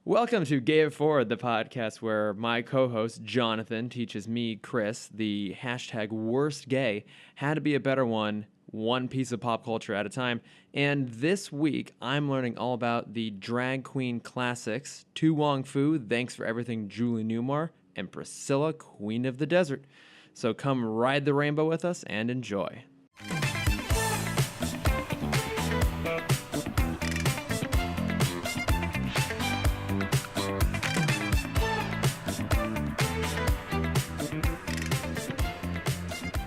Welcome to Gay It Forward, the podcast where my co-host Jonathan teaches me, Chris, the hashtag worst gay, how to be a better one piece of pop culture at a time. And this week, I'm learning all about the drag queen classics, To Wong Foo, Thanks for Everything, Julie Newmar, and Priscilla, Queen of the Desert. So come ride the rainbow with us and enjoy.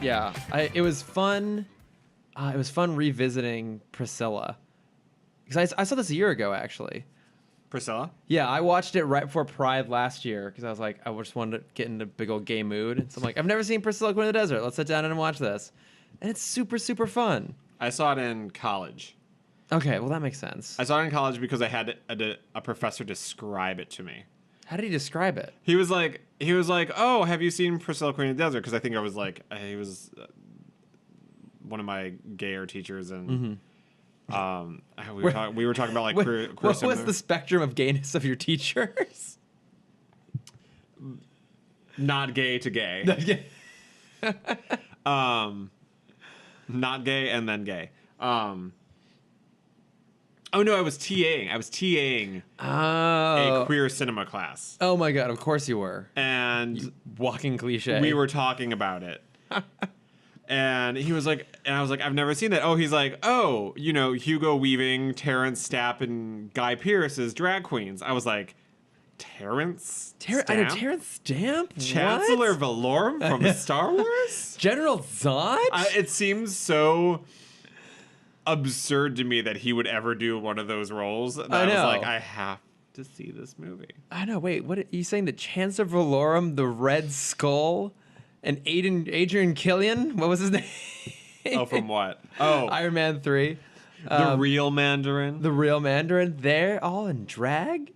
Yeah, it was fun. It was fun revisiting Priscilla. Because I saw this a year ago, actually. Priscilla? Yeah, I watched it right before Pride last year because I was like, I just wanted to get in a big old gay mood. So I'm like, I've never seen Priscilla, Queen of the Desert. Let's sit down and watch this. And it's super, super fun. I saw it in college. Okay, well, that makes sense. I saw it in college because I had a professor describe it to me. How did he describe it? He was like, oh, have you seen Priscilla, Queen of the Desert? Because I think I was like, he was one of my gayer teachers, and we were talking about like queer what was the spectrum of gayness of your teachers? Not gay to gay. Not gay and then gay. Oh no, I was TAing a queer cinema class. Oh my god, of course you were. And you walking cliche. We were talking about it. And he was like, and I was like, I've never seen that. Oh, he's like, oh, you know, Hugo Weaving, Terrence Stapp, and Guy Pearce as drag queens. I was like, Terrence Stamp? I know Terrence Stamp? Chancellor What? Valorum from Star Wars? General Zod? It seems so absurd to me that he would ever do one of those roles. That I was like, I have to see this movie. I know. Wait, what are you saying? That Chancellor Valorum, the Red Skull, and Adrian Killian? What was his name? Oh, from what? Oh, Iron Man 3. The real Mandarin. The real Mandarin. They're all in drag?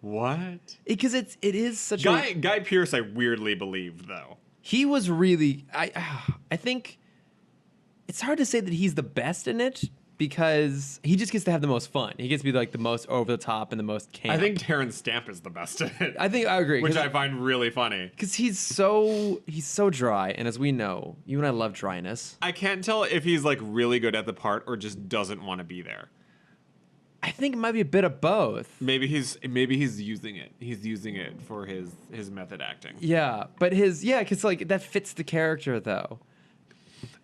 What? Because it is such Guy Pearce, I weirdly believed, though. He was really... I think... It's hard to say that he's the best in it because he just gets to have the most fun. He gets to be like the most over the top and the most camp. I think Terrence Stamp is the best in it. I agree. Which I find really funny. Because he's so dry, and as we know, you and I love dryness. I can't tell if he's like really good at the part or just doesn't want to be there. I think it might be a bit of both. Maybe he's using it. He's using it for his method acting. Yeah, but because like that fits the character though.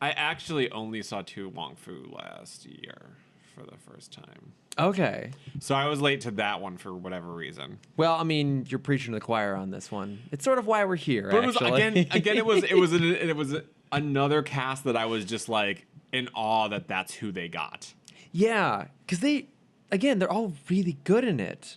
I actually only saw To Wong Foo last year for the first time. Okay. So I was late to that one for whatever reason. Well, I mean, you're preaching to the choir on this one. It's sort of why we're here. But actually. it was another cast that I was just like in awe that that's who they got. Yeah, because they're all really good in it.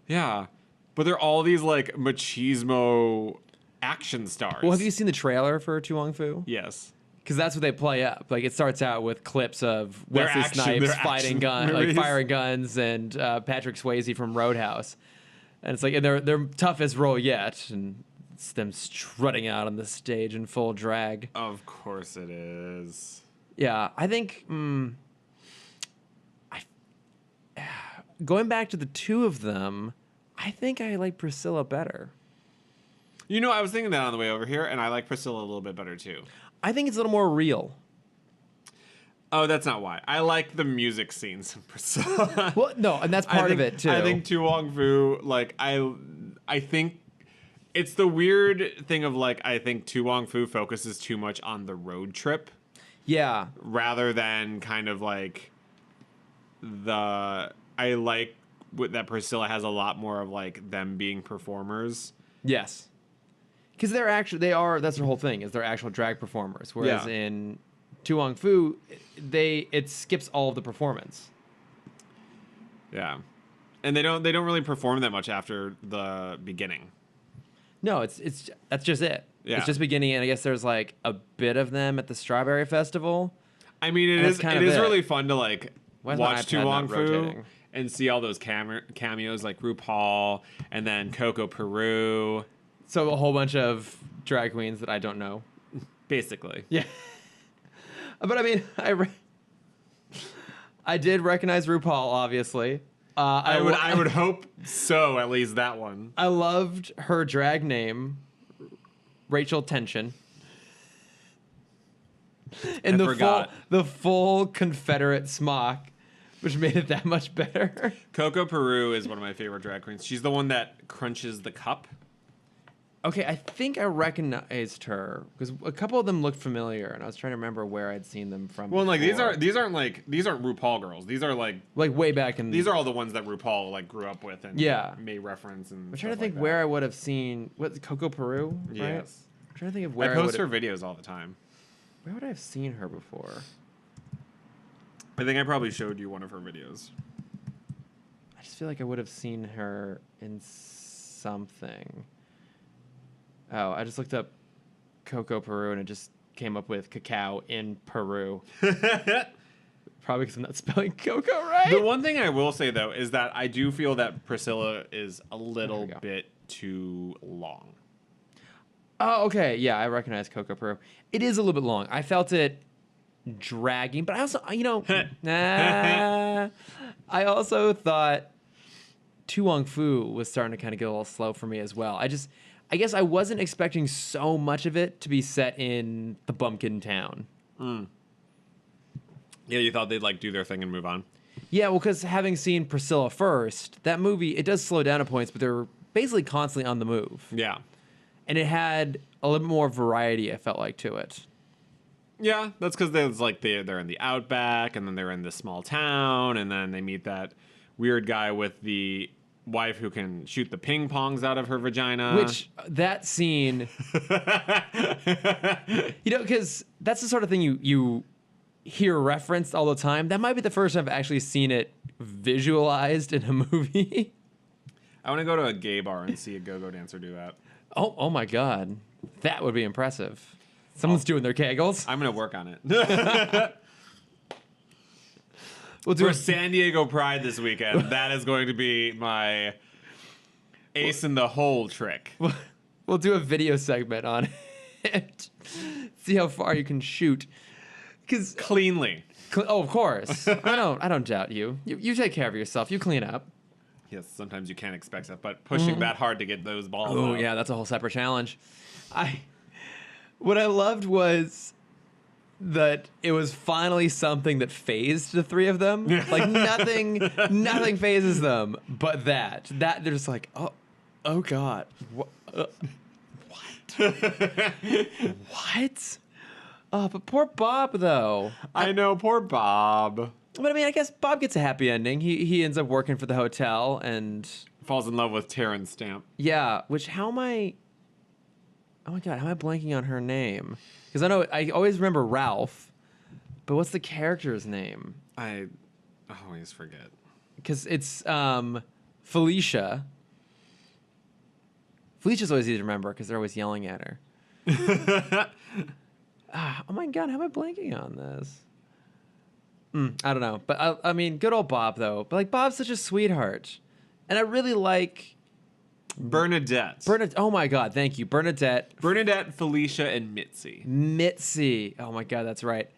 Yeah, but they're all these like machismo action stars. Well, have you seen the trailer for To Wong Foo? Yes. Because that's what they play up. Like it starts out with clips of Wesley Snipes firing guns, and Patrick Swayze from Roadhouse, and it's like their toughest role yet, and it's them strutting out on the stage in full drag. Of course it is. Yeah, I think going back to the two of them, I think I like Priscilla better. You know, I was thinking that on the way over here, and I like Priscilla a little bit better too. I think it's a little more real. Oh, that's not why. I like the music scenes in Priscilla. Well, no, and that's part of it too. I think To Wong Foo, like I think it's the weird thing of like I think To Wong Foo focuses too much on the road trip. Yeah. Rather than kind of like I like that Priscilla has a lot more of like them being performers. Yes. Because that's their whole thing, is they're actual drag performers. Whereas in To Wong Foo, it skips all of the performance. Yeah. And they don't really perform that much after the beginning. No, that's just it. Yeah. It's just beginning, and I guess there's like a bit of them at the Strawberry Festival. I mean, it is really fun to like watch To Wong Foo rotating? And see all those cameos like RuPaul and then Coco Peru. So a whole bunch of drag queens that I don't know. Basically. Yeah. But I mean, I did recognize RuPaul, obviously. I would hope so. At least that one. I loved her drag name, Rachel Tension. And the full Confederate smock, which made it that much better. Coco Peru is one of my favorite drag queens. She's the one that crunches the cup. Okay, I think I recognized her because a couple of them looked familiar, and I was trying to remember where I'd seen them from. Well, like before. these aren't RuPaul girls. These are like way back in. These are all the ones that RuPaul like grew up with and made reference and. I'm trying to think where I would have seen Coco Peru. Right? Yes. I'm trying to think of where I post her videos all the time. Where would I have seen her before? I think I probably showed you one of her videos. I just feel like I would have seen her in something. Oh, I just looked up Coco Peru and it just came up with cacao in Peru. Probably because I'm not spelling cocoa right. The one thing I will say, though, is that I do feel that Priscilla is a little bit too long. Oh, okay. Yeah, I recognize Coco Peru. It is a little bit long. I felt it dragging, but I also, I also thought Wong Foo was starting to kind of get a little slow for me as well. I guess I wasn't expecting so much of it to be set in the bumpkin town. Yeah, you thought they'd like do their thing and move on. Yeah, well, because having seen Priscilla first, that movie, it does slow down at points, but they're basically constantly on the move. Yeah. And it had a little bit more variety, I felt like, to it. Yeah, that's because they're in the outback, and then they're in this small town, and then they meet that weird guy with the wife who can shoot the ping pongs out of her vagina. Which, that scene, because that's the sort of thing you hear referenced all the time. That might be the first time I've actually seen it visualized in a movie. I want to go to a gay bar and see a go-go dancer do that. Oh my God. That would be impressive. Someone's doing their kegels. I'm going to work on it. We'll do For San Diego Pride this weekend, that is going to be my ace in the hole trick. We'll do a video segment on it. See how far you can shoot. Cleanly. Oh, of course. I don't doubt you. You take care of yourself. You clean up. Yes, sometimes you can't expect that, but pushing that hard to get those balls Oh, out. yeah, that's a whole separate challenge. What I loved was that it was finally something that phased the three of them. Like nothing phases them, but that they're just like, oh God, what? What? Oh, but poor Bob though. I know, poor Bob. But I mean, I guess Bob gets a happy ending. He ends up working for the hotel and falls in love with Terrence Stamp. Yeah, which oh my God, how am I blanking on her name? Because I always remember Ralph, but what's the character's name? I always forget. Because it's Felicia. Felicia's always easy to remember because they're always yelling at her. Oh my God, how am I blanking on this? I don't know, but I mean, good old Bob though. But like, Bob's such a sweetheart, and I really like Bernadette. Oh my God, thank you, Bernadette, Felicia, and Mitzi. Mitzi. Oh my God, that's right.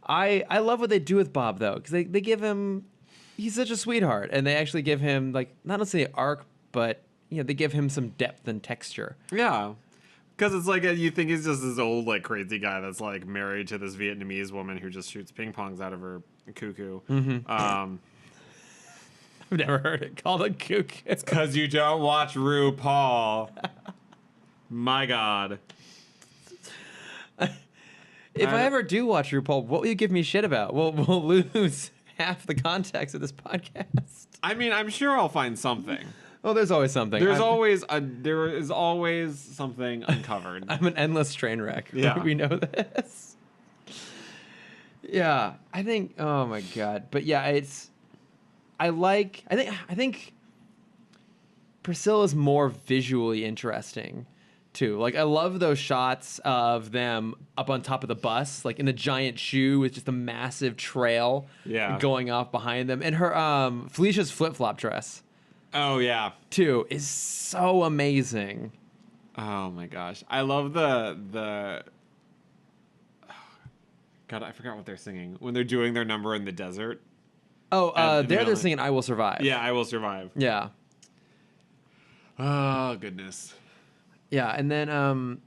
I love what they do with Bob though, because they give him. He's such a sweetheart, and they actually give him like not necessarily an arc, but they give him some depth and texture. Yeah. Because it's like you think he's just this old like crazy guy that's like married to this Vietnamese woman who just shoots ping pongs out of her cuckoo. Mm-hmm. I've never heard it called a cuckoo. It's because you don't watch RuPaul. My God. If I ever do watch RuPaul, what will you give me shit about? We'll lose half the context of this podcast. I mean, I'm sure I'll find something. Oh, there's always something. There is always something uncovered. I'm an endless train wreck. Yeah. We know this. Yeah, I think. Oh my God, but yeah, I think Priscilla's more visually interesting too. Like I love those shots of them up on top of the bus, like in the giant shoe with just a massive trail going off behind them, and her Felicia's flip-flop dress. Oh, yeah. Too, is so amazing. Oh, my gosh. I love the... God, I forgot what they're singing. When they're doing their number in the desert. Oh, they're middle. singing "I Will Survive." Yeah, I Will Survive. Yeah. Oh, goodness. Yeah, and then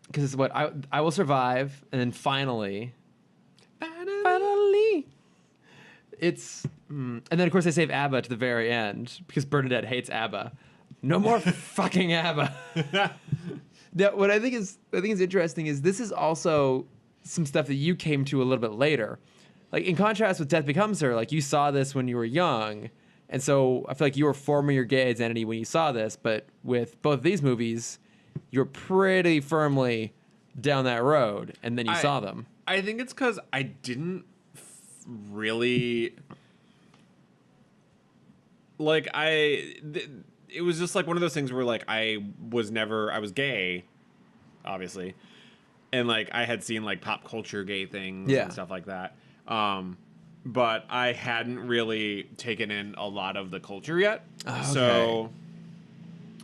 because it's what I Will Survive, and then finally, it's and then of course they save ABBA to the very end because Bernadette hates ABBA. No more fucking ABBA. Now, what I think is interesting is this is also some stuff that you came to a little bit later. Like in contrast with Death Becomes Her, like you saw this when you were young, and so I feel like you were forming your gay identity when you saw this. But with both of these movies, you're pretty firmly down that road, and then you saw them. I think it's because I didn't really like it was just like one of those things where like I was gay, obviously, and like I had seen like pop culture gay things and stuff like that, but I hadn't really taken in a lot of the culture yet. So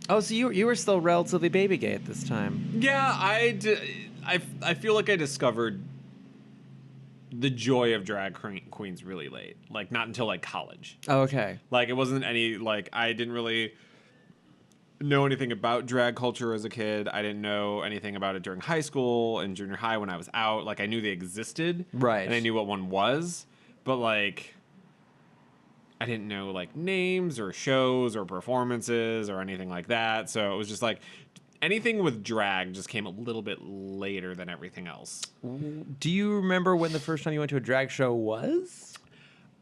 so you were still relatively baby gay at this time. yeah, I feel like I discovered the joy of drag queens really late, like not until like college. Oh, okay. Like it wasn't any like I didn't really know anything about drag culture as a kid. I didn't know anything about it during high school and junior high when I was out. Like I knew they existed, Right? And I knew what one was, but like I didn't know like names or shows or performances or anything like that. So it was just like anything with drag just came a little bit later than everything else. Do you remember when the first time you went to a drag show was?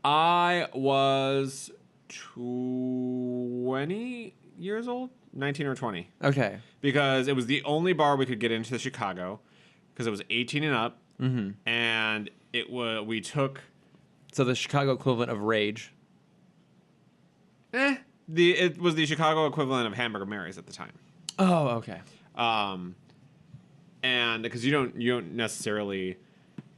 I was 20 years old, 19 or 20. Okay. Because it was the only bar we could get into Chicago because it was 18 and up. Mm-hmm. And we took... So the Chicago equivalent of Rage. It was the Chicago equivalent of Hamburger Mary's at the time. Oh, okay. And because you don't necessarily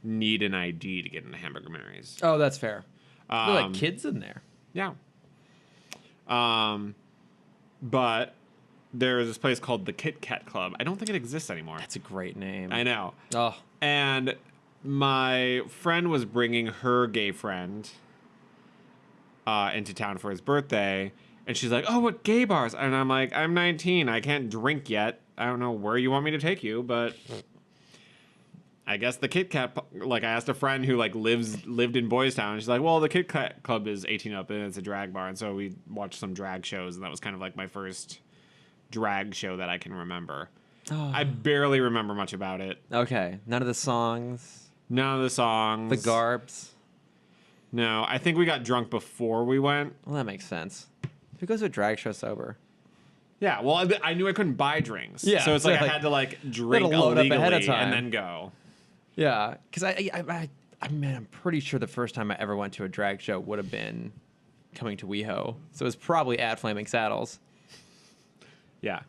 need an ID to get into Hamburger Mary's. Oh, that's fair. There are like kids in there. Yeah. But there is this place called the Kit Kat Club. I don't think it exists anymore. That's a great name. I know. Oh. And my friend was bringing her gay friend into town for his birthday. And she's like, oh, what gay bars? And I'm like, I'm 19. I can't drink yet. I don't know where you want me to take you, but I guess the Kit Kat, like I asked a friend who like lived in Boys Town. And she's like, well, the Kit Kat Club is 18 up and it's a drag bar. And so we watched some drag shows. And that was kind of like my first drag show that I can remember. Oh. I barely remember much about it. Okay. None of the songs. The garbs. No, I think we got drunk before we went. Well, that makes sense. Who goes to a drag show sober? Yeah, well, I knew I couldn't buy drinks. Yeah, so it's like I had to like drink load illegally up ahead of time and then go. Yeah, because I'm pretty sure the first time I ever went to a drag show would have been coming to WeHo. So it was probably at Flaming Saddles. Yeah.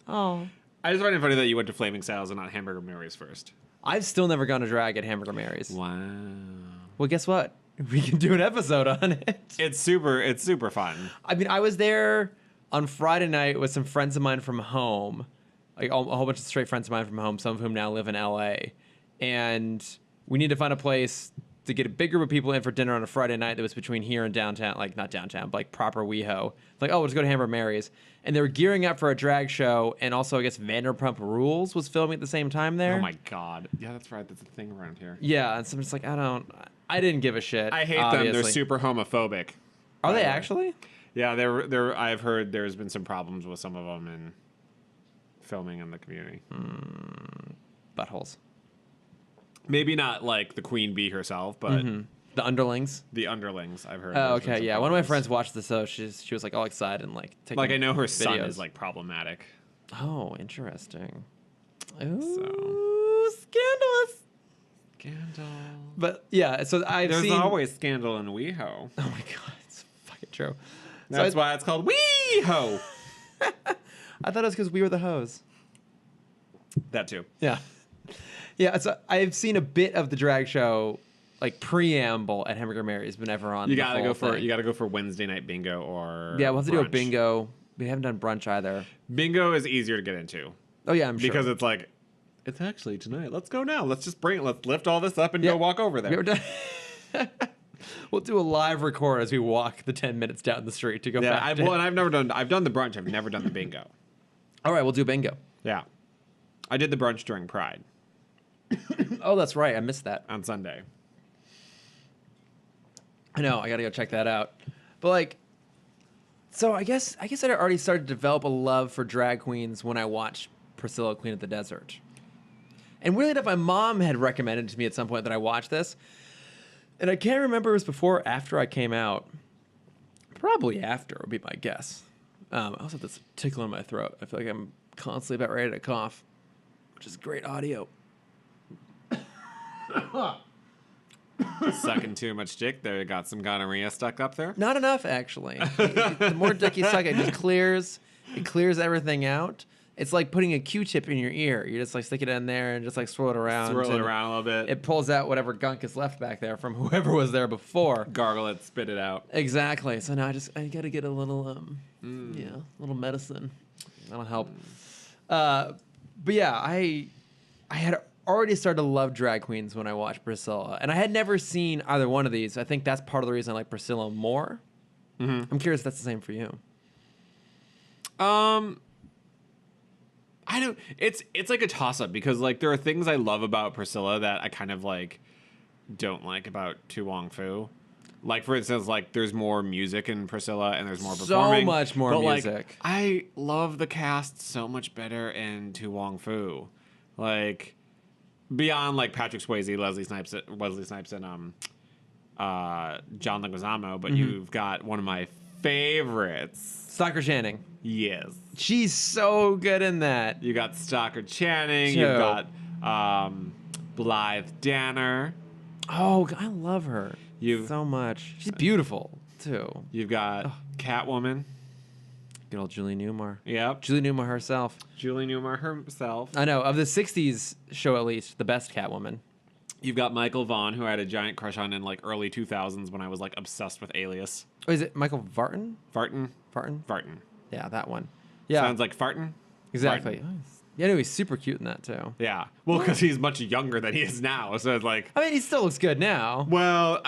Oh. I just find it funny that you went to Flaming Saddles and not Hamburger Mary's first. I've still never gone to drag at Hamburger Mary's. Wow. Well, guess what? We can do an episode on it. It's super fun. I mean, I was there on Friday night with some friends of mine from home, like a whole bunch of straight friends of mine from home, some of whom now live in LA. And we need to find a place to get a big group of people in for dinner on a Friday night that was between here and downtown, like not downtown, but like proper WeHo. Like, oh, let's go to Hamburger Mary's. And they were gearing up for a drag show, and also I guess Vanderpump Rules was filming at the same time there. Oh my God. Yeah, that's right. That's a thing around here. Yeah, and so I'm just like, I didn't give a shit. I hate obviously. them. They're super homophobic. Are they actually? Yeah, they're. I've heard there's been some problems with some of them in filming in the community. Buttholes. Maybe not like the queen bee herself, but the underlings. The underlings. I've heard. Oh, okay, yeah. One of my friends watched the show. She was like all excited and like taking I know her son videos. is like problematic. Oh, interesting. Ooh, So scandalous. Scandal. But yeah, so There's always scandal in WeHo. Oh my God, it's fucking true. That's why it's called WeHo. I thought it was because we were the hoes. That too. Yeah. Yeah, so I've seen a bit of the drag show, like preamble at Hamburger Mary's, but never on. You gotta go for Wednesday night bingo or we'll have to do a brunch. bingo. We haven't done brunch either. Bingo is easier to get into. Oh yeah, I'm sure. Because it's like, it's actually tonight. Let's go now. Let's lift all this up and go walk over there. We'll do a live record as we walk the 10 minutes down the street to go Yeah, back. I've done the brunch. I've never done the bingo. All right, we'll do bingo. Yeah. I did the brunch during Pride Oh, that's right. I missed that. on Sunday. I know. I got to go check that out. But like, so I guess I already started to develop a love for drag queens when I watched Priscilla, Queen of the Desert. And weirdly enough, my mom had recommended to me at some point that I watch this. And I can't remember if it was before or after I came out. Probably after would be my guess. I also have this tickle in my throat. I feel like I'm constantly about ready to cough, which is great audio. Sucking too much dick. There, got some gonorrhea stuck up there. Not enough, actually. The more dick you suck, it just clears everything out. It's like putting a Q-tip in your ear. You just like stick it in there and just like swirl it around. Swirl it around a little bit. It pulls out whatever gunk is left back there from whoever was there before. Gargle it, spit it out. Exactly. So now I got to get a little little medicine. That'll help. But yeah, I had already started to love drag queens when I watched Priscilla, and I had never seen either one of these. I think that's part of the reason I like Priscilla more. I'm curious if that's the same for you. I don't. It's like a toss up because like there are things I love about Priscilla that I kind of like don't like about Wong Foo. Like for instance, like there's more music in Priscilla and there's more performing. So much more but, music. Like, I love the cast so much better in Wong Foo. Like beyond like Patrick Swayze, Wesley Snipes, and John Leguizamo. But you've got one of my favorites, Stockard Channing. Yes. She's so good in that. You got Stockard Channing. Joe. You've got Blythe Danner. Oh, I love her so much. She's beautiful, too. You've got Catwoman. Good old Julie Newmar. Yep. Julie Newmar herself. Julie Newmar herself. I know. Of the 60s show, at least, the best Catwoman. You've got Michael Vaughn, who I had a giant crush on in like early 2000s when I was like obsessed with Alias. Oh, is it Michael Vartan? Vartan. Vartan? Yeah, that one. Yeah. Sounds like farting. Exactly. Vartan. Yeah, no, he's super cute in that, too. Yeah. Well, because he's much younger than he is now. So it's like... I mean, he still looks good now. Well,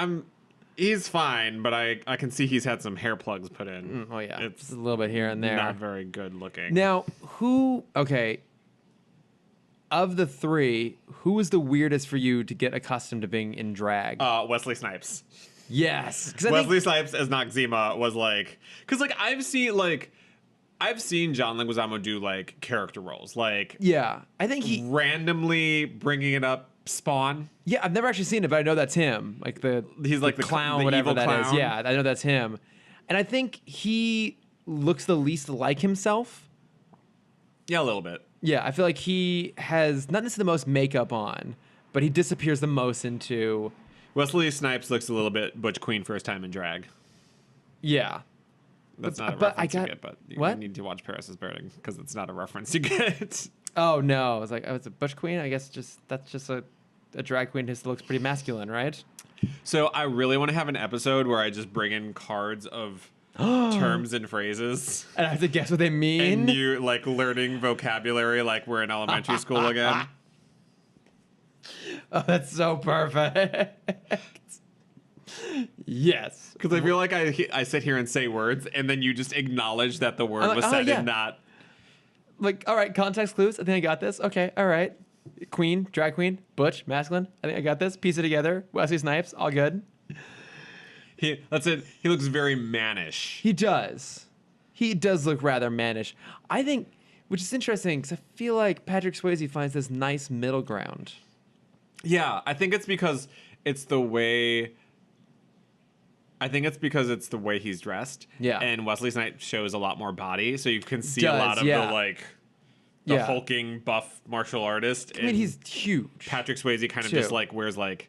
he's fine, but I can see he's had some hair plugs put in. Oh, yeah. It's just a little bit here and there. not very good looking. Now, of the three, who was the weirdest for you to get accustomed to being in drag? Wesley Snipes. Yes. Wesley Snipes as Noxzema was like... Because, like, I've seen John Leguizamo do, like, character roles. Like... Yeah. I think he... randomly bringing it up Spawn. Yeah, I've never actually seen it, but I know that's him. Like He's like the clown, the whatever evil that is. clown. Yeah, I know that's him. And I think he looks the least like himself. Yeah, a little bit. Yeah, I feel like he has not necessarily the most makeup on, but he disappears the most into... Wesley Snipes looks a little bit Butch Queen first time in drag. Yeah. That's not a but reference you get, but you what? need to watch Paris is Burning because it's not a reference you get. Oh, no. I was like, it's a Butch Queen? I guess that's just a drag queen who looks pretty masculine, right? So I really want to have an episode where I just bring in cards of terms and phrases. And I have to guess what they mean? And you, like, learning vocabulary like we're in elementary school again. Oh, that's so perfect. Yes. Because I feel like I sit here and say words, and then you just acknowledge that the word was said in that. Like, all right, context clues. I think I got this. Okay, all right. Queen, drag queen, butch, masculine. I think I got this. Piece it together. Wesley Snipes, all good. That's it. He looks very mannish. He does. He does look rather mannish. I think, which is interesting, because I feel like Patrick Swayze finds this nice middle ground. Yeah, I think it's because it's the way... it's the way he's dressed. Yeah. And Wesley Snipes shows a lot more body, so you can see a Does, lot of yeah. the, like... The hulking, buff martial artist. I mean, he's huge. Patrick Swayze kind of too. just, like, wears, like,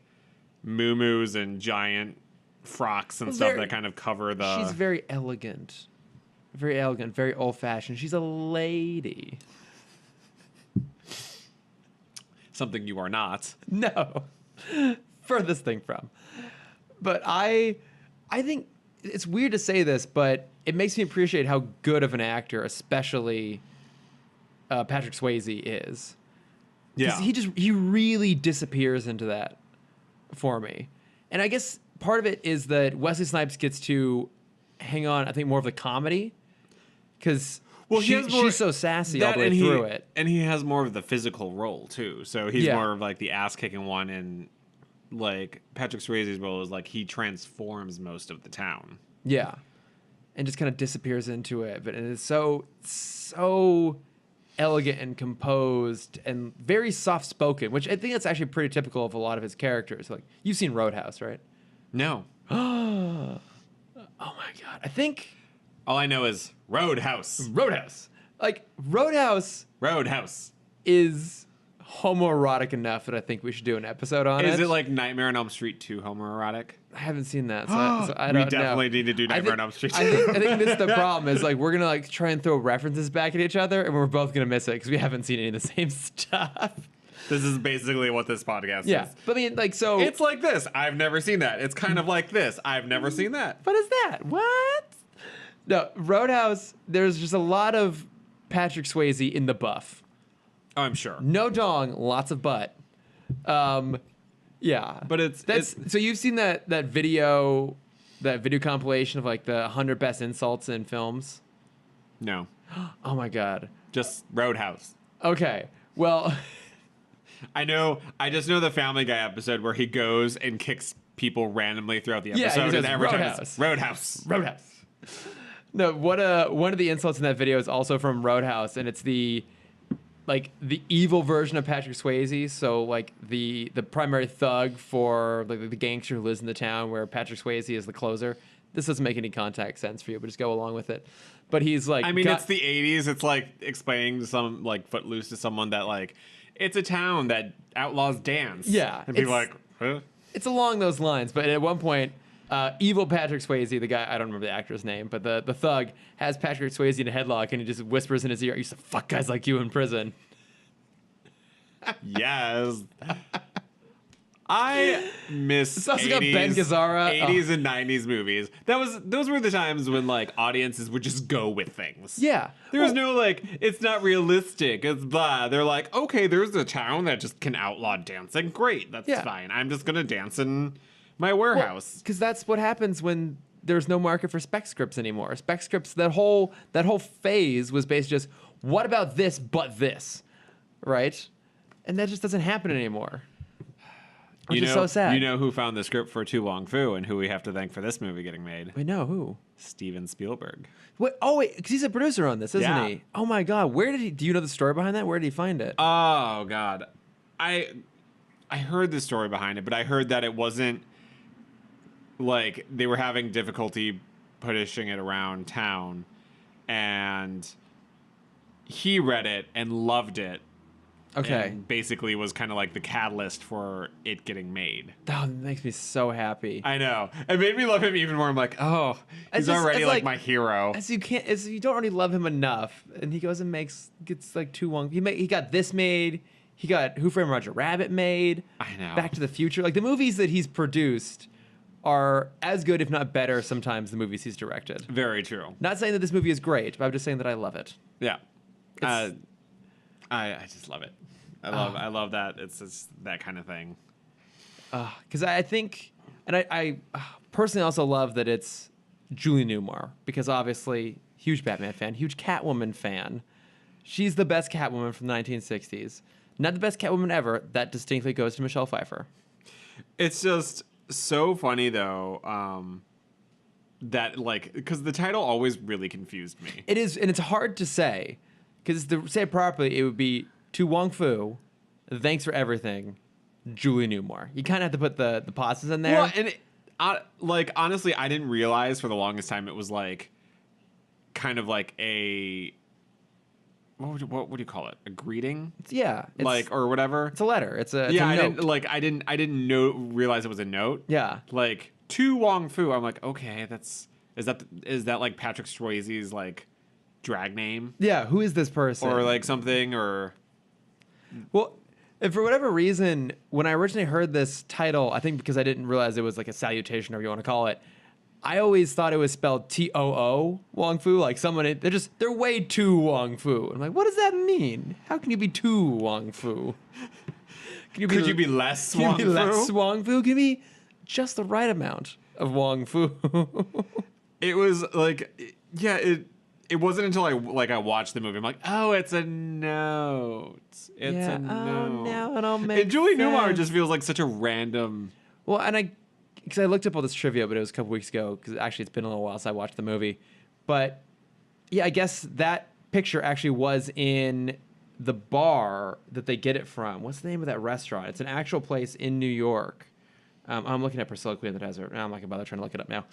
muumuus and giant frocks and stuff that kind of cover the... She's very elegant. Very elegant, very old-fashioned. She's a lady. Something you are not. No. Furthest thing from. But I think it's weird to say this, but it makes me appreciate how good of an actor, especially Patrick Swayze is. Yeah. He really disappears into that for me. And I guess part of it is that Wesley Snipes gets to hang on, I think, more of the comedy because she's so sassy all the way through it. And he has more of the physical role, too. So he's more of like the ass-kicking one, and like Patrick Swayze's role is like he transforms most of the town. Yeah. And just kind of disappears into it. But it is so elegant and composed and very soft-spoken, which I think that's actually pretty typical of a lot of his characters. Like, you've seen Roadhouse, right? No. Oh my God. I think... All I know is Roadhouse. Like, Roadhouse is homoerotic enough that I think we should do an episode on it. Is it like Nightmare on Elm Street 2 homoerotic? I haven't seen that, so I don't know. We definitely need to do Nightmare on Elm Street 2. I think this is the problem, is like we're going to like try and throw references back at each other, and we're both going to miss it because we haven't seen any of the same stuff. This is basically what this podcast is. Yeah, but I mean, like, so... It's like this. I've never seen that. It's kind of like this. I've never seen that. What is that? What? No, Roadhouse, there's just a lot of Patrick Swayze in the buff. Oh, I'm sure. No dong, lots of butt. Yeah. But it's so you've seen that video compilation of like the 100 best insults in films? No. Oh my God. Just Roadhouse. Okay. Well, I just know the Family Guy episode where he goes and kicks people randomly throughout the episode, and every time it's Roadhouse. No, one of the insults in that video is also from Roadhouse, and it's the evil version of Patrick Swayze. So like the primary thug for like the gangster who lives in the town, where Patrick Swayze is the closer. This doesn't make any contact sense for you, but just go along with it. But he's like, I mean, it's the 80s. It's like explaining to some like Footloose to someone that like it's a town that outlaws dance. Yeah, and people like, huh? It's along those lines. But at one point, evil Patrick Swayze, the guy, I don't remember the actor's name, but the thug has Patrick Swayze in a headlock, and he just whispers in his ear, "I used to fuck guys like you in prison." Yes. I miss It's also got Ben Gazzara. 80s and 90s movies. Those were the times when like audiences would just go with things. Yeah. There was no like, it's not realistic. It's blah. They're like, okay, there's a town that just can outlaw dancing. Great, that's fine. I'm just gonna dance in my warehouse. Because that's what happens when there's no market for spec scripts anymore. Spec scripts, that whole phase was basically just, what about this but this, right? And that just doesn't happen anymore. Which is so sad. You know who found the script for Wong Foo and who we have to thank for this movie getting made? Wait, no, who? Steven Spielberg. Wait, because he's a producer on this, isn't he? Oh my God, where did he? Do you know the story behind that? Where did he find it? Oh God, I heard the story behind it, but I heard that it wasn't like they were having difficulty pushing it around town, and he read it and loved it. Okay. And basically was kind of like the catalyst for it getting made. Oh, that makes me so happy. I know. It made me love him even more. I'm like, oh, he's already like my hero. As you don't already love him enough, and he goes and gets like two Wong. He got this made. He got Who Framed Roger Rabbit made. I know. Back to the Future. Like the movies that he's produced are as good, if not better, sometimes the movies he's directed. Very true. Not saying that this movie is great, but I'm just saying that I love it. Yeah. I just love it. I love that. It's just that kind of thing. Because I think, and I personally also love that it's Julie Newmar, because obviously huge Batman fan, huge Catwoman fan. She's the best Catwoman from the 1960s. Not the best Catwoman ever. That distinctly goes to Michelle Pfeiffer. It's just so funny though. That like, because the title always really confused me. It is, and it's hard to say, because to say it properly, it would be to Wong Foo, thanks for everything, Julie Newmar. You kind of have to put the pauses in there. Well, and like honestly, I didn't realize for the longest time it was like kind of like a what do you call it? A greeting? Yeah, like or whatever. It's a letter. It's a I note. I didn't realize it was a note. Yeah, like to Wong Foo. I'm like, okay, is that like Patrick Swayze's like drag name? Yeah, who is this person? Or like something or. Well, and for whatever reason, when I originally heard this title, I think because I didn't realize it was like a salutation, or whatever you want to call it, I always thought it was spelled Too Wong Foo. Like someone, they're way too Wong Foo. I'm like, what does that mean? How can you be too Wong Foo? Could you be less Wong Foo? Less Wong Foo? Can you be just the right amount of Wong Foo. It was like, yeah, it wasn't until I watched the movie. I'm like, oh, it's a note. It's a note. Oh, now it all makes And Julie Newmar sense. just feels like such a random. Well, and because I looked up all this trivia, but it was a couple weeks ago, because actually it's been a little while since I watched the movie. But yeah, I guess that picture actually was in the bar that they get it from. What's the name of that restaurant? It's an actual place in New York. I'm looking at Priscilla Queen of the Desert. I'm not gonna bother trying to look it up now.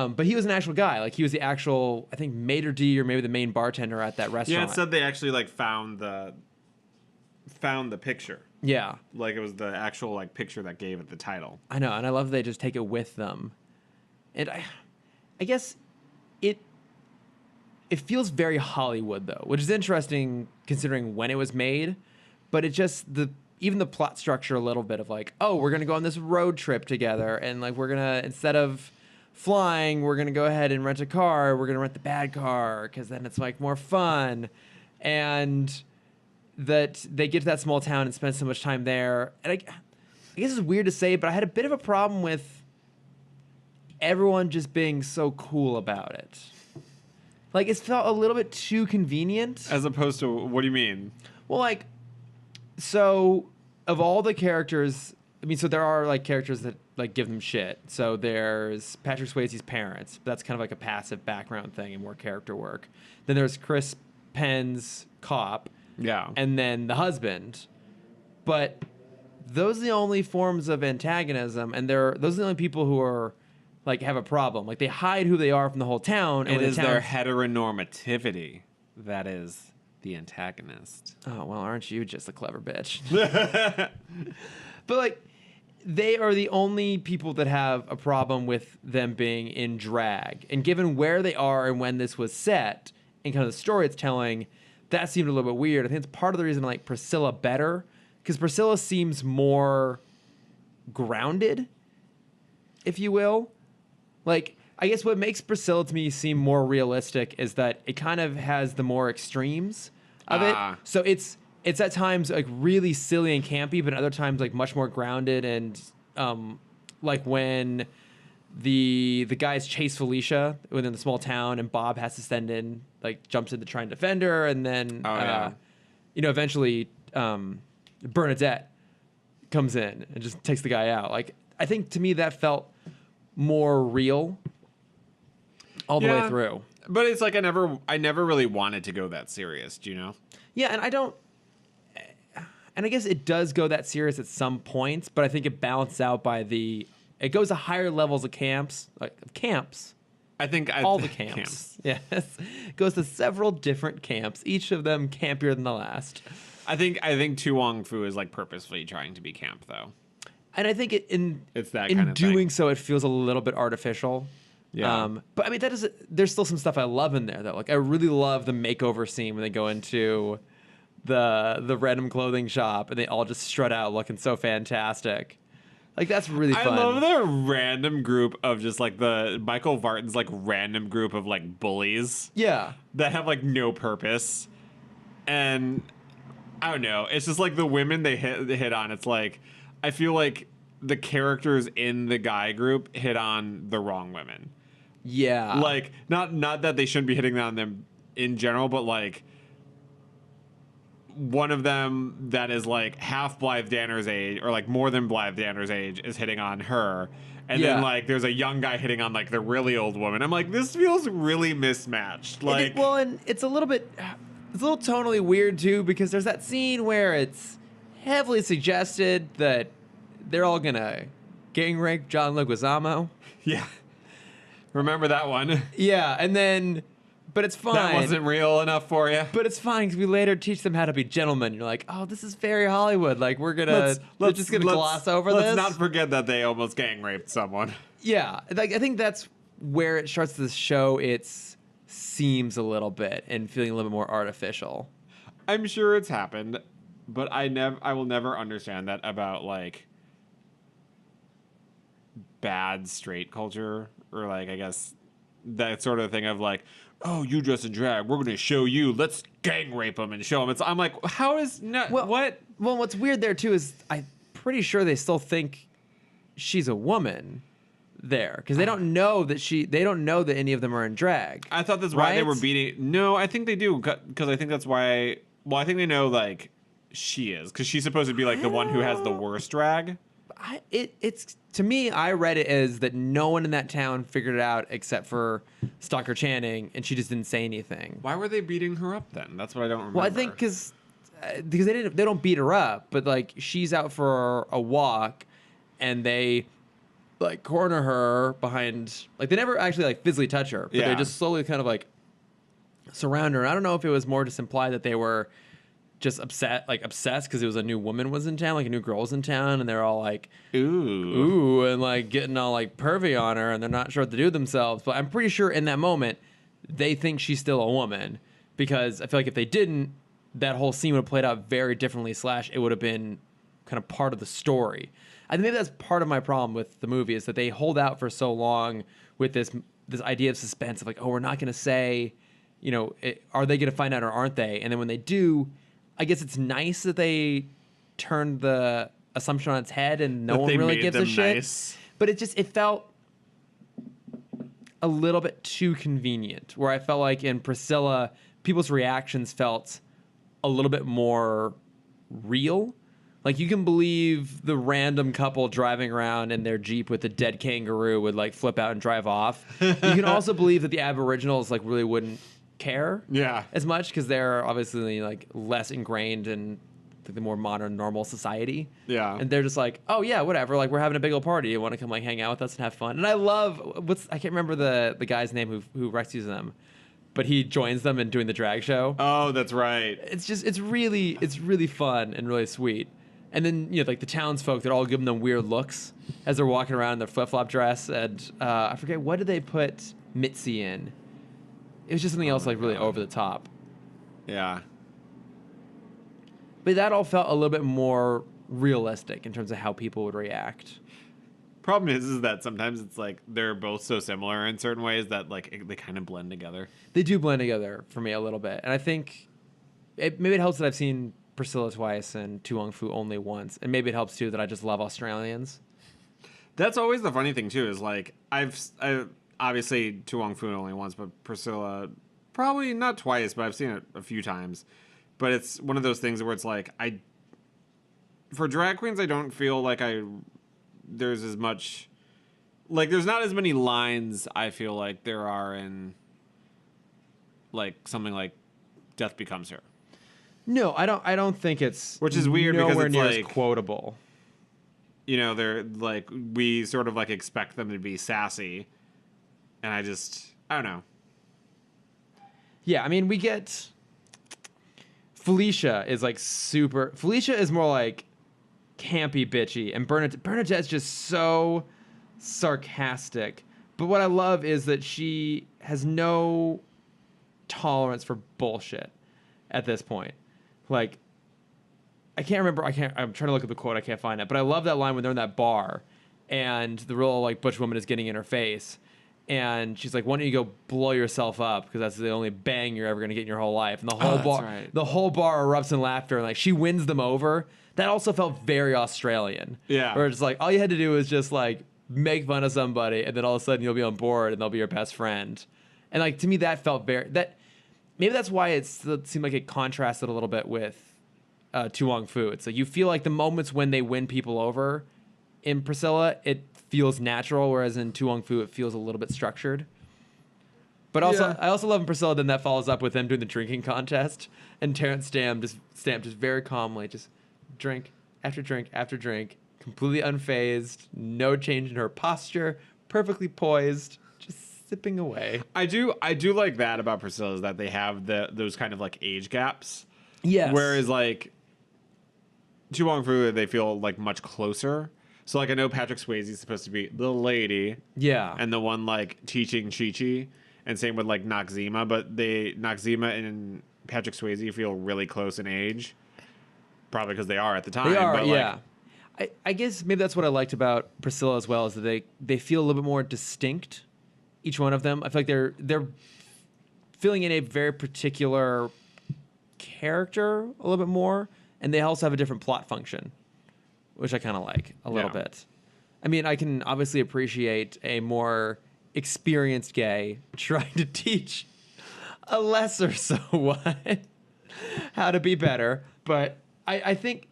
But he was an actual guy. Like, he was the actual, I think, maitre d' or maybe the main bartender at that restaurant. Yeah, it said they actually like found the picture. Yeah. Like, it was the actual like picture that gave it the title. I know, and I love they just take it with them. And I guess it feels very Hollywood, though, which is interesting considering when it was made. But it just, even the plot structure a little bit of like, oh, we're going to go on this road trip together. And like, we're going to, instead of flying, we're going to go ahead and rent a car. We're going to rent the bad car because then it's like more fun. And that they get to that small town and spend so much time there. And I guess it's weird to say, but I had a bit of a problem with everyone just being so cool about it. Like, it felt a little bit too convenient. As opposed to, what do you mean? Well, like, so of all the characters, I mean, so there are like characters that like give them shit. So there's Patrick Swayze's parents. That's kind of like a passive background thing and more character work. Then there's Chris Penn's cop. Yeah. And then the husband. But those are the only forms of antagonism, and those are the only people who are like have a problem. Like, they hide who they are from the whole town. And It is the their heteronormativity that is the antagonist. Oh, well, aren't you just a clever bitch? But like, they are the only people that have a problem with them being in drag. And given where they are and when this was set and kind of the story it's telling, that seemed a little bit weird. I think it's part of the reason I like Priscilla better, because Priscilla seems more grounded, if you will. Like, I guess what makes Priscilla to me seem more realistic is that it kind of has the more extremes of it. So it's at times like really silly and campy, but at other times like much more grounded, and like when the guys chase Felicia within the small town and Bob has to send in, like, jumps in to try and defend her, and then eventually Bernadette comes in and just takes the guy out. Like, I think to me that felt more real all the way through. But it's like I never really wanted to go that serious, do you know? Yeah, and I guess it does go that serious at some points, but I think it balances out by it goes to higher levels of camps. I think All the camps. Yes. It goes to several different camps, each of them campier than the last. I think Tu Wong Fu is like purposefully trying to be camp, though. And I think it's that in kind of doing thing. so, it feels a little bit artificial. Yeah. But I mean, there's still some stuff I love in there, though. Like, I really love the makeover scene when they go into the random clothing shop and they all just strut out looking so fantastic. Like, that's really fun. I love the random group of just like the Michael Vartan's like random group of like bullies. Yeah. That have like no purpose. And I don't know. It's just like the women they hit on. It's like, I feel like the characters in the guy group hit on the wrong women. Yeah. Like, not that they shouldn't be hitting on them in general, but like one of them that is like half Blythe Danner's age, or like more than Blythe Danner's age, is hitting on her. And then like there's a young guy hitting on like the really old woman. I'm like, this feels really mismatched. Like, and it's a little tonally weird too, because there's that scene where it's heavily suggested that they're all gonna gang rape John Leguizamo. Yeah. Remember that one? Yeah, and then, but it's fine. That wasn't real enough for you. But it's fine, because we later teach them how to be gentlemen. You're like, oh, this is very Hollywood. Like, we're just gonna gloss over this. Let's not forget that they almost gang raped someone. Yeah, like, I think that's where it starts to show its seams a little bit and feeling a little bit more artificial. I'm sure it's happened, but I will never understand that about like bad straight culture, or like, I guess that sort of thing of like, oh, you dress in drag, we're gonna show you, let's gang rape them and show them. I'm like, how is what? Well, what's weird there too is I'm pretty sure they still think she's a woman there because they don't know that any of them are in drag. I thought that's why they were beating. No, I think they do because I think that's why. Well, I think they know like she is because she's supposed to be like the one who has the worst drag. It's to me, I read it as that no one in that town figured it out except for Stalker Channing, and she just didn't say anything. Why were they beating her up then? That's what I don't remember. Well, I think because they don't beat her up, but like she's out for a walk, and they like corner her behind. Like they never actually like physically touch her, but they just slowly kind of like surround her. And I don't know if it was more just imply that they were just obsessed because it was a new woman was in town, like a new girl was in town, and they're all like, ooh, and like getting all like pervy on her, and they're not sure what to do with themselves. But I'm pretty sure in that moment, they think she's still a woman because I feel like if they didn't, that whole scene would have played out very differently. / it would have been kind of part of the story. I think maybe that's part of my problem with the movie is that they hold out for so long with this idea of suspense of like, oh, we're not going to say, are they going to find out or aren't they? And then when they do, I guess it's nice that they turned the assumption on its head and no one really gives a shit. Nice. But it felt a little bit too convenient, where I felt like in Priscilla, people's reactions felt a little bit more real. Like you can believe the random couple driving around in their Jeep with a dead kangaroo would like flip out and drive off. You can also believe that the Aboriginals like really wouldn't care as much because they're obviously like less ingrained in the more modern normal society, and they're just like, oh yeah, whatever, like we're having a big old party, you want to come like hang out with us and have fun. And I love I can't remember the guy's name who rescues them, but he joins them in doing the drag show. Oh, that's right. It's really fun and really sweet. And then like the townsfolk, they're all giving them weird looks as they're walking around in their flip-flop dress, and I forget what did they put Mitzi in. It was just something else like really over the top. Yeah. But that all felt a little bit more realistic in terms of how people would react. Problem is that sometimes it's like they're both so similar in certain ways that like they kind of blend together. They do blend together for me a little bit. And I think maybe it helps that I've seen Priscilla twice and Wong Foo only once. And maybe it helps too that I just love Australians. That's always the funny thing too, is like I've obviously Wong Foo only once, but Priscilla probably not twice, but I've seen it a few times. But it's one of those things where it's like for drag queens, I don't feel like there's as much, like there's not as many lines I feel like there are in like something like Death Becomes Her. No, I don't think it's, which is weird because it's near like as quotable. They're like, we sort of like expect them to be sassy, and I don't know. Yeah, I mean, we get Felicia is like super. Felicia is more like campy, bitchy, and Bernadette's just so sarcastic. But what I love is that she has no tolerance for bullshit at this point. Like, I'm trying to look at the quote, I can't find it. But I love that line when they're in that bar and the real like butch woman is getting in her face. And she's like, why don't you go blow yourself up? Because that's the only bang you're ever going to get in your whole life. And the whole bar erupts in laughter. And like, she wins them over. That also felt very Australian. Yeah. Where it's like, all you had to do was just like make fun of somebody. And then all of a sudden you'll be on board and they'll be your best friend. And like, to me, that felt maybe that's why it seemed like it contrasted a little bit with Wong Foo. It's like, you feel like the moments when they win people over in Priscilla, it feels natural, whereas in Wong Foo it feels a little bit structured. But also, I also love in Priscilla. Then that follows up with them doing the drinking contest, and Terrence Stamp just very calmly, just drink after drink after drink, completely unfazed, no change in her posture, perfectly poised, just sipping away. I do like that about Priscilla, is that they have those kind of like age gaps. Yes. Whereas like Wong Foo, they feel like much closer. So, like, I know Patrick Swayze is supposed to be the lady. Yeah. And the one, like, teaching Chi-Chi. And same with, like, Noxzema. But Noxzema and Patrick Swayze feel really close in age. Probably because they are at the time. They are, but, yeah. I guess maybe that's what I liked about Priscilla as well, is that they feel a little bit more distinct, each one of them. I feel like they're filling in a very particular character a little bit more. And they also have a different plot function, which I kind of like a little bit. I mean, I can obviously appreciate a more experienced gay trying to teach a lesser so what how to be better. But I think,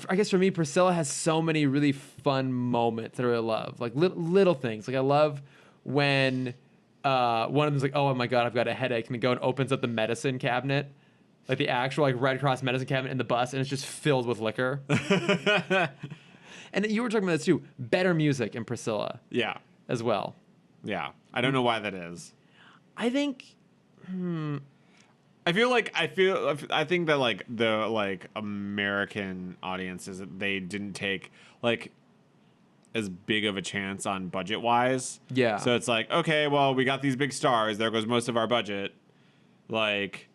I guess for me, Priscilla has so many really fun moments that I really love, like little things. Like I love when one of them's like, "Oh my god, I've got a headache," and he goes and opens up the medicine cabinet, like the actual like Red Cross medicine cabinet in the bus, and it's just filled with liquor. And you were talking about this too. Better music in Priscilla, Yeah. as well. Yeah. I don't know why that is. I think. I think that like the like American audiences, they didn't take like as big of a chance on budget wise. Yeah. So it's like, okay, well, we got these big stars. There goes most of our budget. Like,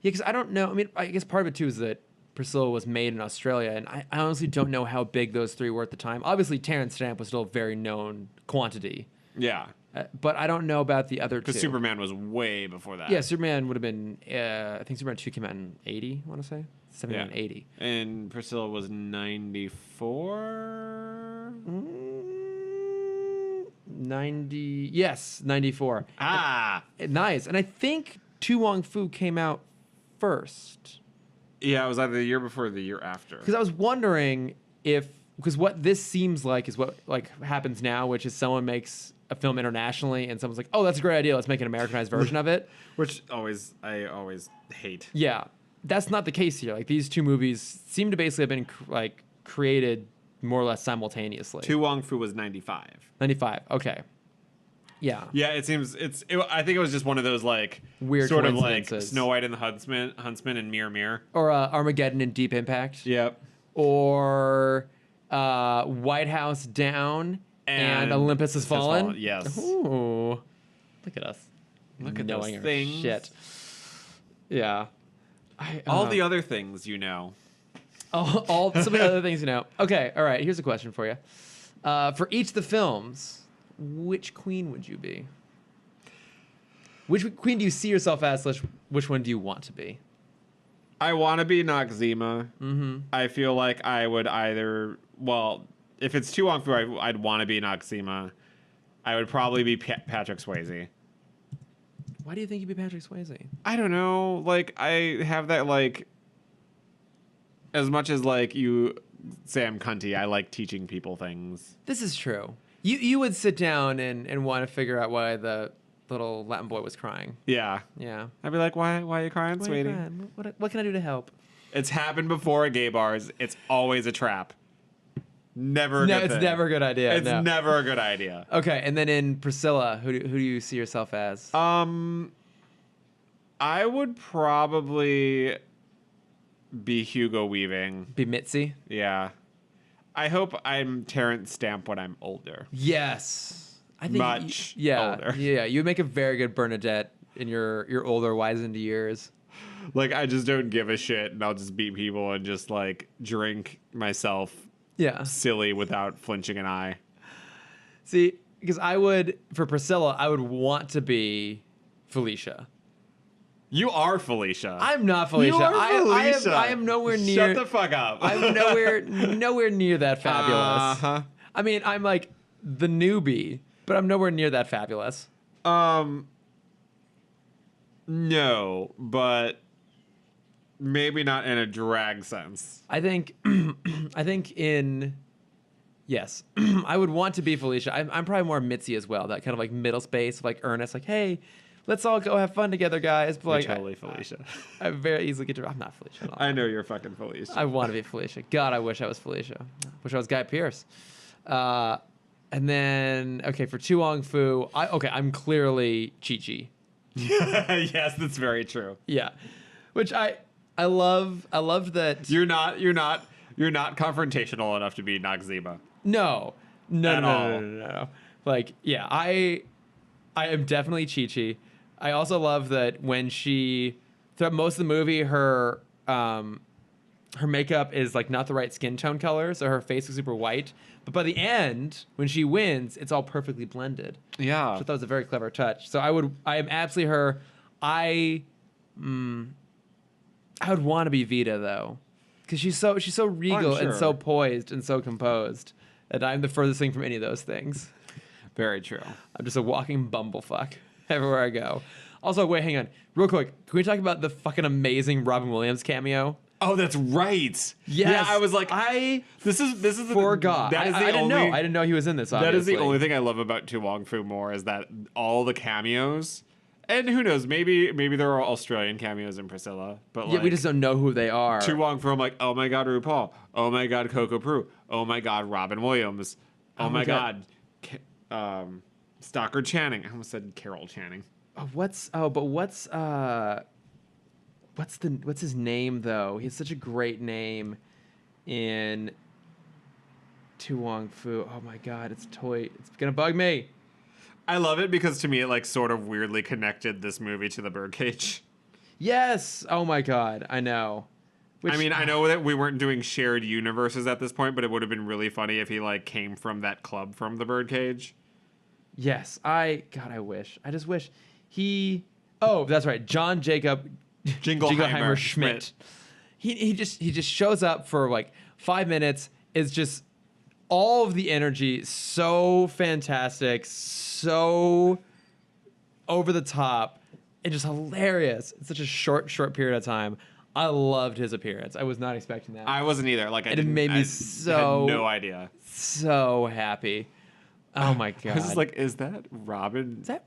Yeah, because I don't know. I mean, I guess part of it too is that Priscilla was made in Australia, and I honestly don't know how big those three were at the time. Obviously, Terrence Stamp was still a very known quantity, yeah, but I don't know about the other two. because Superman was way before that. Yeah, Superman would have been. I think Superman 2 came out in 80. I want to say 79, 80. And Priscilla was 94. 90. Yes, 94. Ah, Nice. And I think Wong Foo came out first. yeah, it was either the year before or the year after. Because I was wondering if, because what this seems like is what like happens now, which is someone makes a film internationally and someone's like, "Oh, that's a great idea. Let's make an Americanized version of it." Which I always hate. Yeah, that's not the case here. Like these two movies seem to basically have been like created more or less simultaneously. Wong Foo was 95. 95. Okay. Yeah. Yeah, I think it was just one of those like Weird sort of like coincidences. Snow White and the Huntsman and Mirror. Or Armageddon and Deep Impact. Yep. Or White House Down and Olympus Has Fallen. Yes. Ooh. Look at us. Look at knowing those our things. shit. Yeah. All the other things, you know. all some of the other things, you know. Okay, all right. Here's a question for you. For each of the films, which queen would you be? Which queen do you see yourself as? Which one do you want to be? I want to be Noxzema. Mm-hmm. I feel like I would either, well, if it's too Wong Foo, I'd want to be Noxzema. I would probably be Patrick Swayze. Why do you think you'd be Patrick Swayze? I don't know. Like, I have that, like, as much as, like, you say I'm cunty, I like teaching people things. This is true. You would sit down and want to figure out why the little Latin boy was crying. Yeah. Yeah. I'd be like, why are you crying, Why are you sweetie? crying? What can I do to help? It's happened before at gay bars. It's always a trap. Never a No, good it's thing. never a good idea. It's no. never a good idea. Okay, and then in Priscilla, who do you see yourself as? I would probably be Hugo Weaving. Be Mitzi? Yeah. I hope I'm Terrence Stamp when I'm older. Yes. I think Much yeah, older. Yeah, you would make a very good Bernadette in your older, wizened years. Like, I just don't give a shit, and I'll just beat people and just, like, drink myself Yeah. silly without flinching an eye. See, because for Priscilla, I would want to be Felicia. You are Felicia. I'm not Felicia. You are Felicia. I am nowhere near. Shut the fuck up. I'm nowhere near that fabulous. Uh-huh. I mean, I'm like the newbie, but I'm nowhere near that fabulous. No, but maybe not in a drag sense. I think yes, I would want to be Felicia. I'm probably more Mitzi as well. That kind of like middle space, like earnest, like, hey, let's all go have fun together, guys. But like, You're totally Felicia. I very easily get to. I'm not Felicia at all. I know you're fucking Felicia. I want to be Felicia. God, I wish I was Felicia. Wish I was Guy Pearce. And then, okay, for Tu Wong Fu, I'm clearly Chi-Chi. Yes, that's very true. Yeah, which I loved that. You're not confrontational enough to be Noxzema. No. At all. No. Like, yeah, I am definitely Chi-Chi. I also love that when throughout most of the movie, her makeup is like not the right skin tone color, so her face is super white. But by the end, when she wins, it's all perfectly blended. Yeah. So I thought it was a very clever touch. So I am absolutely her. I would want to be Vita though, because she's so regal and sure. so poised and so composed And I'm the furthest thing from any of those things. Very true. I'm just a walking bumblefuck everywhere I go. Also, wait, hang on. Real quick. Can we talk about the fucking amazing Robin Williams cameo? Oh, that's right. Yes. Yeah, I was like, this is forgot. That is I the didn't only, know. I didn't know he was in this, That is the obviously. only thing I love about To Wong Foo more is that all the cameos, and who knows, maybe there are Australian cameos in Priscilla, but Yeah, we just don't know who they are. To Wong Foo, I'm like, oh my god, RuPaul. Oh my god, Coco Prue. Oh my god, Robin Williams. Oh my god, Stockard Channing. I almost said Carol Channing. What's his name though? He has such a great name in To Wong Foo. Oh my god, it's gonna bug me. I love it because to me it like sort of weirdly connected this movie to the Birdcage. Yes. Oh my god, I know. I mean, I know that we weren't doing shared universes at this point, but it would have been really funny if he like came from that club from the Birdcage. Yes, I wish. I just wish he. Oh, that's right, John Jacob Jingleheimer Schmidt. He just shows up for like 5 minutes. Is just all of the energy, so fantastic, so over the top, and just hilarious. It's such a short period of time. I loved his appearance. I was not expecting that. I wasn't either. Like, it made me had so no idea. So happy. Oh my god! I was just like, is that Robin? Is that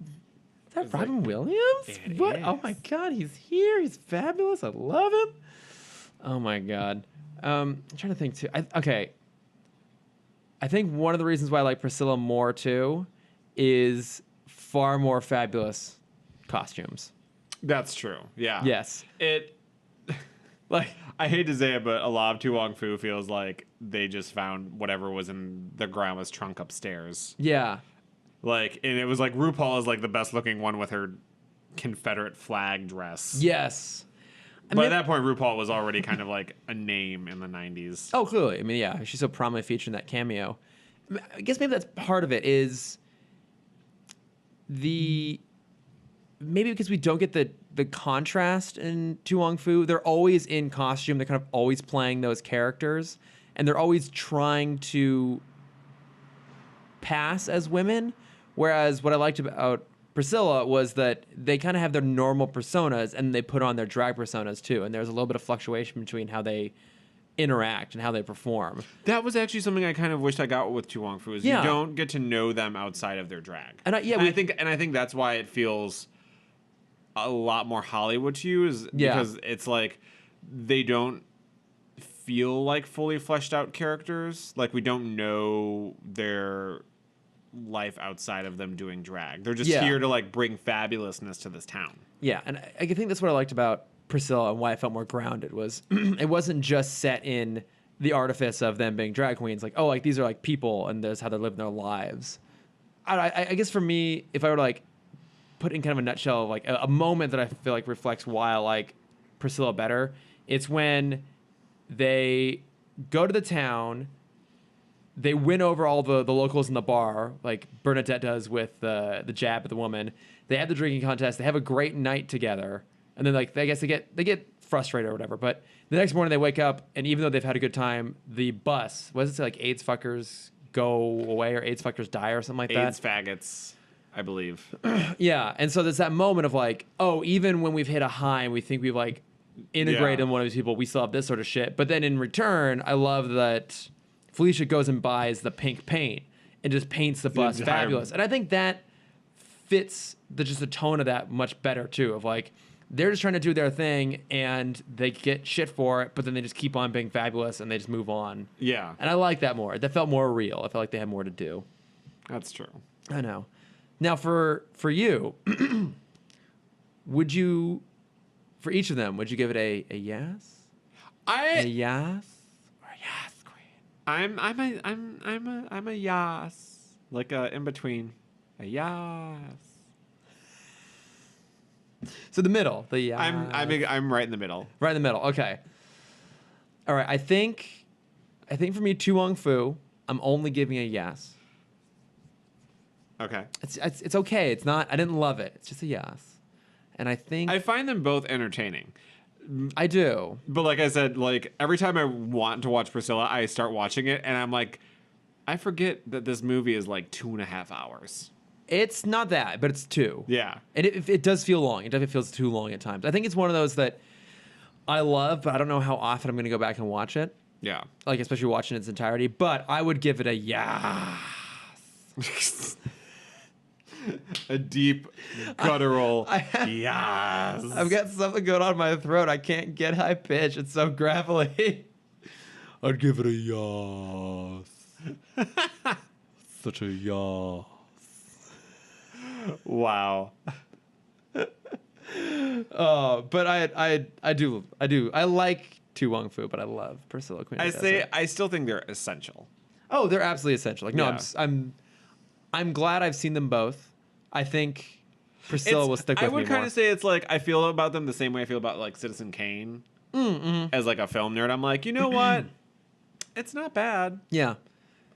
Robin Williams? What? Is. Oh my god, he's here. He's fabulous. I love him. Oh my god. I'm trying to think too. Okay. I think one of the reasons why I like Priscilla more too is far more fabulous costumes. That's true. Yeah. Yes. Like, I hate to say it, but a lot of To Wong Foo feels like they just found whatever was in their grandma's trunk upstairs. Yeah. Like, and it was like RuPaul is like the best looking one with her Confederate flag dress. Yes. But at that point, RuPaul was already kind of like a name in the 90s. Oh, clearly. I mean, yeah, she's so prominently featured in that cameo. I guess maybe that's part of it is maybe because we don't get the contrast in To Wong Foo. They're always in costume. They're kind of always playing those characters. And they're always trying to pass as women. Whereas what I liked about Priscilla was that they kind of have their normal personas and they put on their drag personas too. And there's a little bit of fluctuation between how they interact and how they perform. That was actually something I kind of wished I got with To Wong Foo is you don't get to know them outside of their drag. And I think that's why it feels a lot more Hollywood to you is because it's like they don't feel like fully fleshed out characters. Like we don't know their life outside of them doing drag. They're just here to like bring fabulousness to this town. Yeah, and I think that's what I liked about Priscilla and why I felt more grounded was it wasn't just set in the artifice of them being drag queens. Like, oh, like these are like people and this is how they're living their lives. I guess for me, if I were to like put in kind of a nutshell, like a moment that I feel like reflects why I like Priscilla better, it's when they go to the town, they win over all the locals in the bar, like Bernadette does with the jab at the woman. They have the drinking contest. They have a great night together, and then like I guess they get frustrated or whatever. But the next morning they wake up, and even though they've had a good time, the bus, what does it say, like AIDS fuckers go away or AIDS fuckers die or something like that? AIDS faggots, I believe. Yeah, and so there's that moment of like, oh, even when we've hit a high and we think we've like integrated in one of these people, we still have this sort of shit. But then in return, I love that Felicia goes and buys the pink paint and just paints the bus fabulous. And I think that fits just the tone of that much better too, of like they're just trying to do their thing and they get shit for it, but then they just keep on being fabulous and they just move on. Yeah. And I like that more. That felt more real. I felt like they had more to do. That's true. I know. Now for you, would you, for each of them, would you give it a yes? A yes? Or a yes, queen? I'm a yas, like a in between, a yas. So the middle, the yas. I'm right in the middle. Right in the middle. Okay. All right. I think for me, To Wong Foo, I'm only giving a yes. Okay. It's okay. It's not. I didn't love it. It's just a yes. And I think I find them both entertaining. I do. But like I said, like every time I want to watch Priscilla, I start watching it and I'm like, I forget that this movie is like 2.5 hours. It's not that, but it's 2. Yeah. And it does feel long. It definitely feels too long at times. I think it's one of those that I love, but I don't know how often I'm going to go back and watch it. Yeah. Like, especially watching its entirety. But I would give it a yeah. A deep, guttural yes. I've got something going on in my throat. I can't get high pitch. It's so gravelly. I'd give it a yes. Such a yes. Wow. But I do. I like Tu Wong Fu, but I love Priscilla Queen of the Desert. I still think they're essential. Oh, they're absolutely essential. Like, no, Yeah. I'm glad I've seen them both. I think Priscilla will stick with me I would more. kind of say it's like I feel about them the same way I feel about like Citizen Kane. As like a film nerd, I'm like, you know what? It's not bad. Yeah.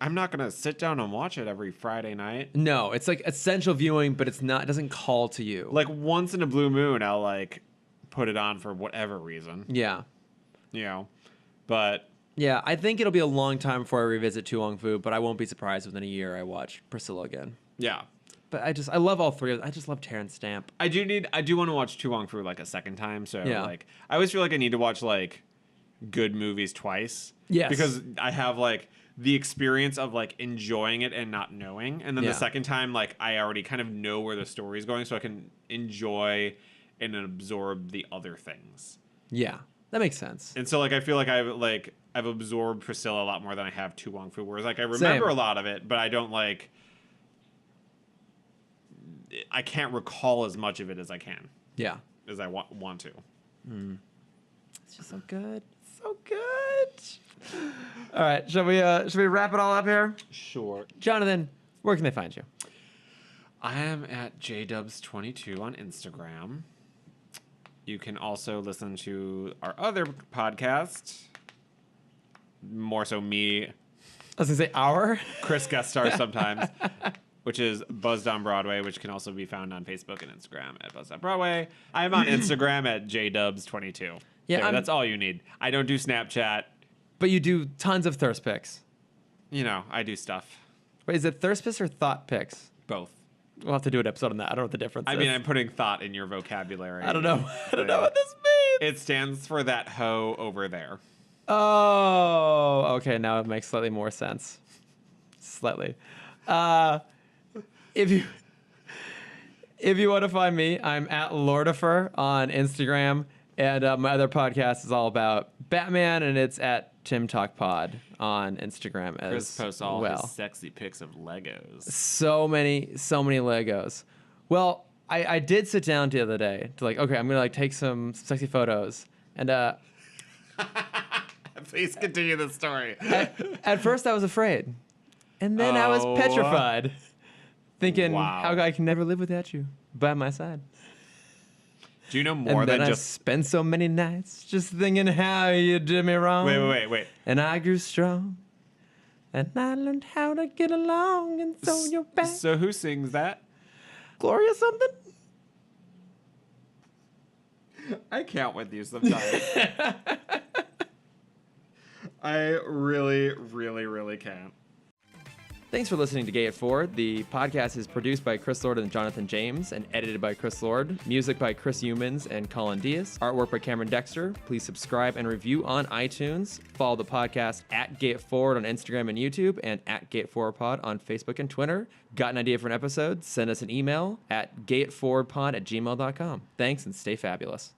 I'm not gonna sit down and watch it every Friday night. No, it's like essential viewing, but it's not. It doesn't call to you. Like once in a blue moon, I'll like put it on for whatever reason. Yeah. You know, but Yeah, I think it'll be a long time before I revisit Tu Wong Fu, but I won't be surprised within a year I watch Priscilla again. yeah. But I love all three of them. I just love Terrence Stamp. I do want to watch Tu Wong Fu like a second time. So Yeah. like, I always feel like I need to watch like good movies twice. Yes. Because I have like the experience of like enjoying it and not knowing, and then Yeah. the second time like I already kind of know where the story's going, so I can enjoy and absorb the other things. Yeah, that makes sense. And so like I feel like I've absorbed Priscilla a lot more than I have Tu Wong Fu. Whereas like I remember Same. a lot of it, but I don't like. I can't recall as much of it as I can, Yeah. as I want to. It's just so good. So good. All right, should we wrap it all up here? Sure. Jonathan, where can they find you? I am at JDubs22 on Instagram. You can also listen to our other podcast, more so me, I was gonna say our. Chris guest stars sometimes, which is Buzzed on Broadway, which can also be found on Facebook and Instagram at Buzzed on Broadway. I'm on Instagram at JDubs22. Yeah, There, that's all you need. I don't do Snapchat. But you do tons of thirst pics. You know, I do stuff. Wait, is it thirst pics or thought pics? Both. We'll have to do an episode on that. I don't know what the difference is. I mean, I'm putting thought in your vocabulary. I don't know. I don't know what this means. It stands for that hoe over there. Oh, okay. Now it makes slightly more sense. Slightly. If you want to find me, I'm at Lordifer on Instagram, and my other podcast is all about Batman, and it's at Tim Talk Pod on Instagram as Chris posts all well. his sexy pics of Legos. So many Legos. Well, I did sit down the other day to like, okay, I'm gonna like take some sexy photos, and Please continue the story. at first I was afraid, and then I was Oh. petrified, thinking Wow. how I can never live without you by my side. Do you know more And then than I just... spent so many nights just thinking how you did me wrong. Wait. And I grew strong, and I learned how to get along, and so you're back. So who sings that? Gloria something? I count with you sometimes. I really can't. Thanks for listening to Gay It Forward. The podcast is produced by Chris Lord and Jonathan James and edited by Chris Lord. Music by Chris Humans and Colin Diaz. Artwork by Cameron Dexter. Please subscribe and review on iTunes. Follow the podcast at Gay It Forward on Instagram and YouTube, and at Gay It Forward Pod on Facebook and Twitter. Got an idea for an episode? Send us an email at gayitforwardpod@gmail.com. Thanks, and stay fabulous.